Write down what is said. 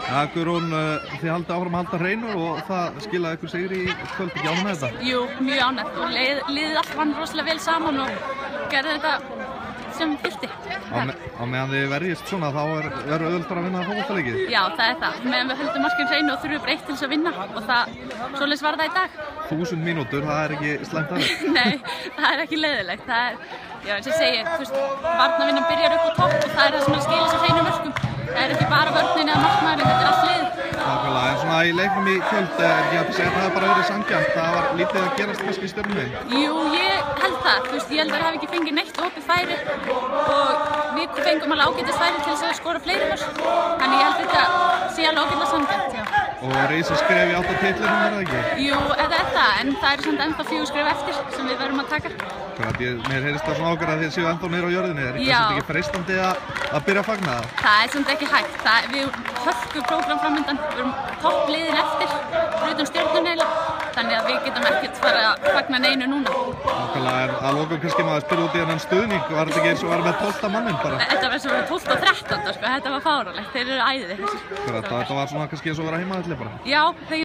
Ja, Guðrún, þið haldið áfram að halda hreinu og það skilaði ykkur sigri í kvöld, ekki ánægð með þetta? Jú, mjög ánægð og liðið allt vann rosalega vel saman og gerði þetta sem þyrfti. Á meðan þið verjist svona þá verður auðveldara að vinna fótboltaleikið? Já, það er það. Meðan við höldum markinu hreinu og þurfum breytt til þess að vinna og svoleiðis var það í dag. 1000 mínútur, það er ekki slæmt aðeins? Nei, það er ekki leiðilegt. Það er, já, eins og ég segi, þú veist, varnarvinnan byrjar upp á topp og það er það sem skila sér hreinu mörkum. Það er ekki bara vörnin eða markmaðurinn, þetta er allt liðið. Nákvæmlega, en svona í leiknum í kvöld er ekki hægt að segja að það hefur bara verið sanngjarnt, það var lítið að gerast kannski í Stjörnunni? Jú, ég held það, þú veist, ég held að það hafi ekki fengið neitt opið færi og við fengum alveg ágætis færi til þess að skora fleiri mörk, þannig ég held þetta sé alveg ágætlega sanngjarnt, já. Og risa skref í 8 titlinum, er það ekki? Jú, þetta er það, en það eru samt ennþá 4 skref eftir sem við verðum að taka. Mér heyrist það svona ákveður að þið séu ennþá niður á jörðinni, er þetta ekki freistandi að byrja að fagna það? Það er samt ekki hægt, við hörku prógram framöndan, við erum toppliðin eftir, utan Stjörnunni eiginlega, þannig að við getum ekkert fara að fagna neinu núna. Nákvæmlega, en að lokum kannski maður spila út í þennan stuðning, var þetta ekki eins og var með 12 mannin bara? Þetta var svona 12 og 13, sko, þetta var fáránlegt, þeir eru æðir. Þetta var svona kannski eins og vera heimavelli bara? Já,